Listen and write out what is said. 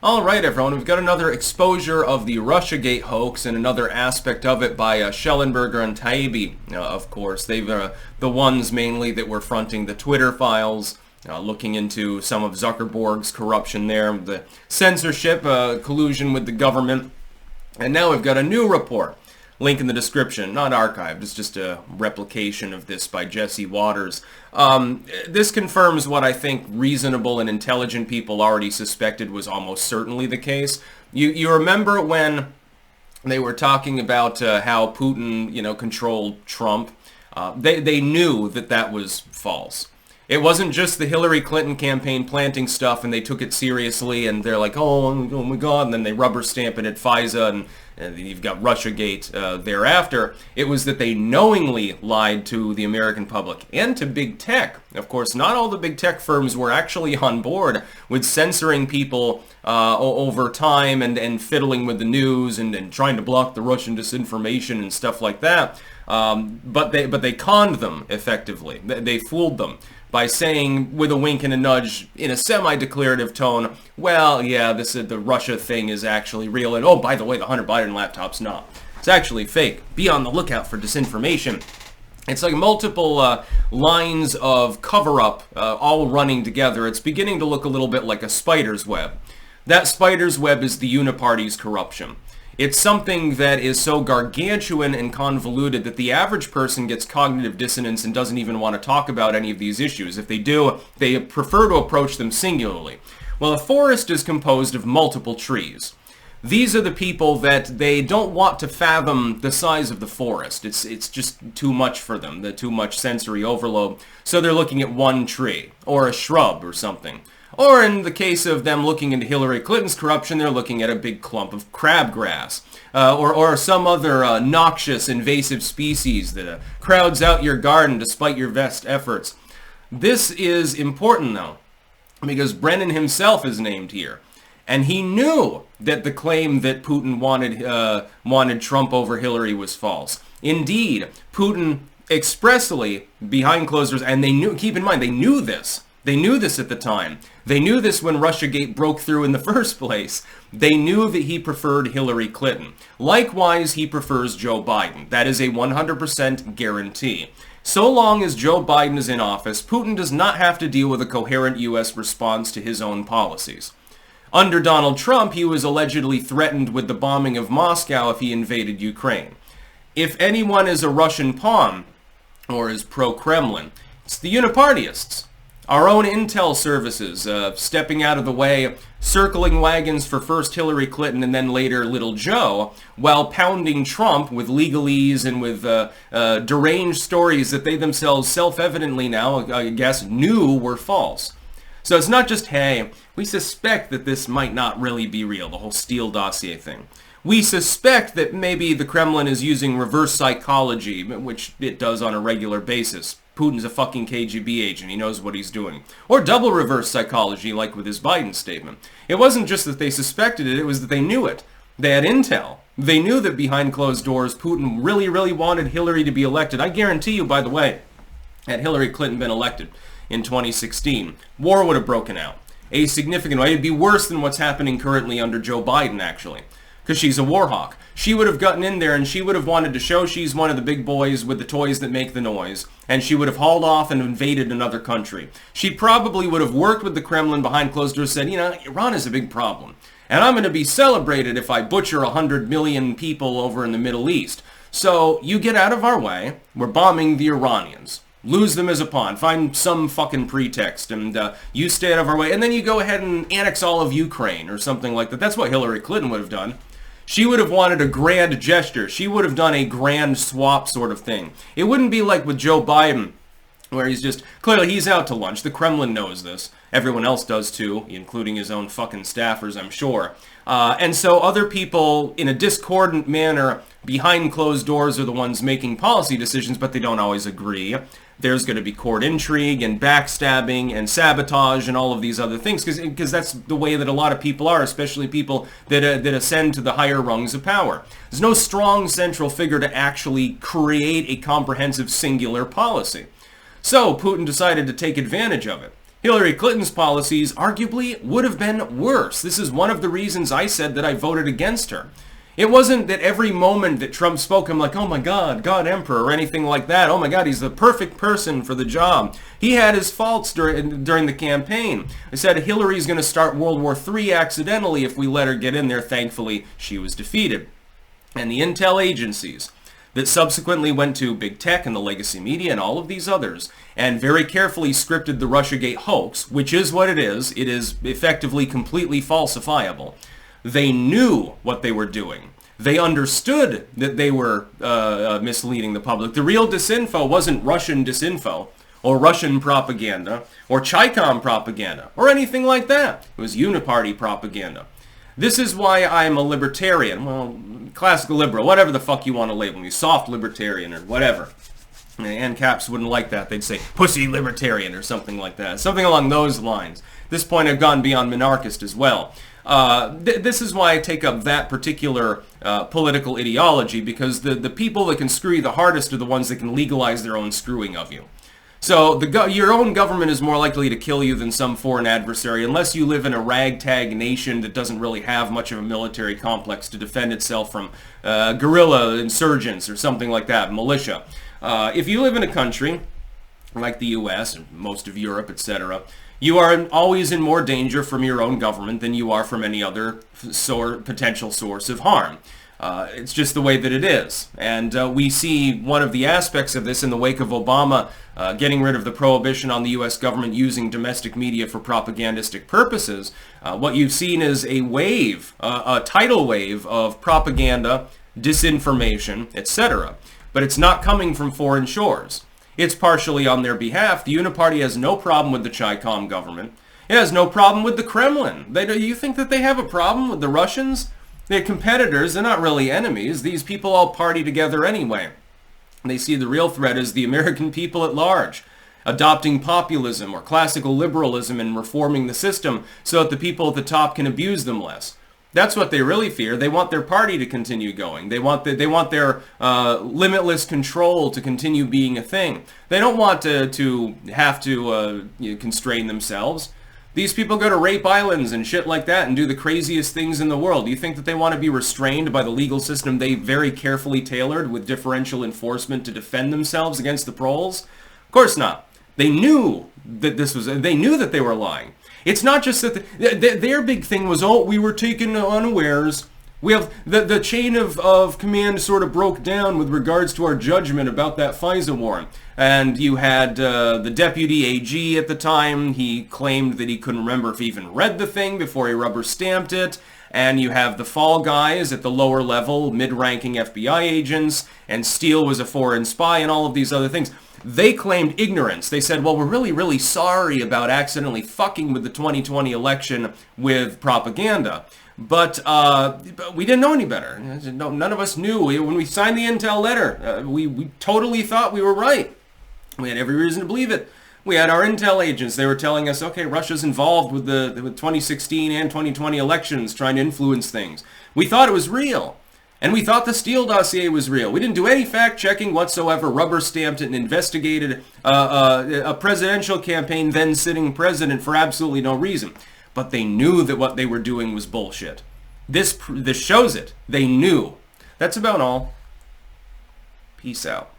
All right, everyone, we've got another exposure of the Russiagate hoax and another aspect of it by Shellenberger and Taibbi, of course. They've the ones mainly that were fronting the Twitter files, looking into some of Zuckerberg's corruption there, the censorship, collusion with the government. And now we've got a new report. Link in the description, not archived, it's just a replication of this by Jesse Waters. This confirms what I think reasonable and intelligent people already suspected was almost certainly the case. You remember when they were talking about how Putin, controlled Trump? They knew that that was false. It wasn't just the Hillary Clinton campaign planting stuff and they took it seriously and they're like, oh my God, and then they rubber stamp it at FISA and you've got Russiagate thereafter. It was that they knowingly lied to the American public and to big tech. Of course, not all the big tech firms were actually on board with censoring people over time and fiddling with the news and trying to block the Russian disinformation and stuff like that. But they conned them effectively. They fooled them by saying with a wink and a nudge in a semi-declarative tone, well, yeah, the Russia thing is actually real, and oh, by the way, the Hunter Biden laptop's not. It's actually fake. Be on the lookout for disinformation. It's like multiple lines of cover-up all running together. It's beginning to look a little bit like a spider's web. That spider's web is the uniparty's corruption. It's something that is so gargantuan and convoluted that the average person gets cognitive dissonance and doesn't even want to talk about any of these issues. If they do, they prefer to approach them singularly. Well, a forest is composed of multiple trees. These are the people that they don't want to fathom the size of the forest. It's just too much for them, too much sensory overload. So they're looking at one tree, or a shrub or something. Or in the case of them looking into Hillary Clinton's corruption, they're looking at a big clump of crabgrass. Or some other noxious invasive species that crowds out your garden despite your best efforts. This is important, though, because Brennan himself is named here. And he knew that the claim that Putin wanted Trump over Hillary was false. Indeed, Putin expressly, behind closed doors, and they knew, keep in mind, they knew this. They knew this at the time. They knew this when Russiagate broke through in the first place. They knew that he preferred Hillary Clinton. Likewise, he prefers Joe Biden. That is a 100% guarantee. So long as Joe Biden is in office, Putin does not have to deal with a coherent U.S. response to his own policies. Under Donald Trump, he was allegedly threatened with the bombing of Moscow if he invaded Ukraine. If anyone is a Russian pawn, or is pro-Kremlin, it's the Unipartyists. Our own intel services, stepping out of the way, circling wagons for first Hillary Clinton and then later Little Joe, while pounding Trump with legalese and with deranged stories that they themselves self-evidently now, I guess, knew were false. So it's not just, hey, we suspect that this might not really be real, the whole Steele dossier thing. We suspect that maybe the Kremlin is using reverse psychology, which it does on a regular basis. Putin's a fucking KGB agent. He knows what he's doing. Or double reverse psychology, like with his Biden statement. It wasn't just that they suspected it, it was that they knew it. They had intel. They knew that behind closed doors, Putin really, really wanted Hillary to be elected. I guarantee you, by the way, had Hillary Clinton been elected in 2016, war would have broken out. A significant way. It'd be worse than what's happening currently under Joe Biden, actually. Because she's a war hawk. She would have gotten in there and she would have wanted to show she's one of the big boys with the toys that make the noise. And she would have hauled off and invaded another country. She probably would have worked with the Kremlin behind closed doors and said, Iran is a big problem. And I'm going to be celebrated if I butcher 100 million people over in the Middle East. So you get out of our way. We're bombing the Iranians. Lose them as a pawn. Find some fucking pretext and you stay out of our way. And then you go ahead and annex all of Ukraine or something like that. That's what Hillary Clinton would have done. She would have wanted a grand gesture. She would have done a grand swap sort of thing. It wouldn't be like with Joe Biden, where clearly he's out to lunch. The Kremlin knows this. Everyone else does too, including his own fucking staffers, I'm sure. And so other people, in a discordant manner, behind closed doors are the ones making policy decisions, but they don't always agree. There's going to be court intrigue and backstabbing and sabotage and all of these other things because that's the way that a lot of people are, especially people that ascend to the higher rungs of power. There's no strong central figure to actually create a comprehensive singular policy. So Putin decided to take advantage of it. Hillary Clinton's policies arguably would have been worse. This is one of the reasons I said that I voted against her. It wasn't that every moment that Trump spoke, I'm like, oh my God, God Emperor, or anything like that. Oh my God, he's the perfect person for the job. He had his faults during the campaign. I said Hillary's going to start World War III accidentally if we let her get in there. Thankfully, she was defeated. And the intel agencies that subsequently went to big tech and the legacy media and all of these others and very carefully scripted the Russiagate hoax, which is what it is. It is effectively completely falsifiable. They knew what they were doing. They understood that they were misleading the public. The real disinfo wasn't Russian disinfo or Russian propaganda or Chi-Com propaganda or anything like that. It was uniparty propaganda. This is why I'm a libertarian. Well, classical liberal, whatever the fuck you want to label me. Soft libertarian or whatever. ANCAPs wouldn't like that. They'd say pussy libertarian or something like that. Something along those lines. At this point, I've gone beyond monarchist as well. This is why I take up that particular political ideology, because the people that can screw you the hardest are the ones that can legalize their own screwing of you. So your own government is more likely to kill you than some foreign adversary, unless you live in a ragtag nation that doesn't really have much of a military complex to defend itself from guerrilla insurgents or something like that, militia. If you live in a country like the U.S., and most of Europe, etc., you are always in more danger from your own government than you are from any other potential source of harm. It's just the way that it is. And we see one of the aspects of this in the wake of Obama getting rid of the prohibition on the U.S. government using domestic media for propagandistic purposes. What you've seen is a wave, a tidal wave of propaganda, disinformation, etc. But it's not coming from foreign shores. It's partially on their behalf. The Uniparty has no problem with the Chi-Com government. It has no problem with the Kremlin. You think that they have a problem with the Russians? They're competitors. They're not really enemies. These people all party together anyway. They see the real threat as the American people at large, adopting populism or classical liberalism and reforming the system so that the people at the top can abuse them less. That's what they really fear. They want their party to continue going. They want their limitless control to continue being a thing. They don't want to have to constrain themselves. These people go to rape islands and shit like that and do the craziest things in the world. Do you think that they want to be restrained by the legal system they very carefully tailored with differential enforcement to defend themselves against the proles? Of course not. They knew that they knew that they were lying. It's not just that their big thing was, oh, we were taken unawares. We have the chain of command sort of broke down with regards to our judgment about that FISA warrant. And you had the deputy AG at the time. He claimed that he couldn't remember if he even read the thing before he rubber stamped it. And you have the fall guys at the lower level, mid-ranking FBI agents, and Steele was a foreign spy and all of these other things. They claimed ignorance. They said, well, we're really, really sorry about accidentally fucking with the 2020 election with propaganda. But we didn't know any better. None of us knew. When we signed the intel letter, we totally thought we were right. We had every reason to believe it. We had our intel agents. They were telling us, okay, Russia's involved with the 2016 and 2020 elections, trying to influence things. We thought it was real. And we thought the Steele dossier was real. We didn't do any fact-checking whatsoever, rubber-stamped it, and investigated a presidential campaign, then sitting president, for absolutely no reason. But they knew that what they were doing was bullshit. This shows it. They knew. That's about all. Peace out.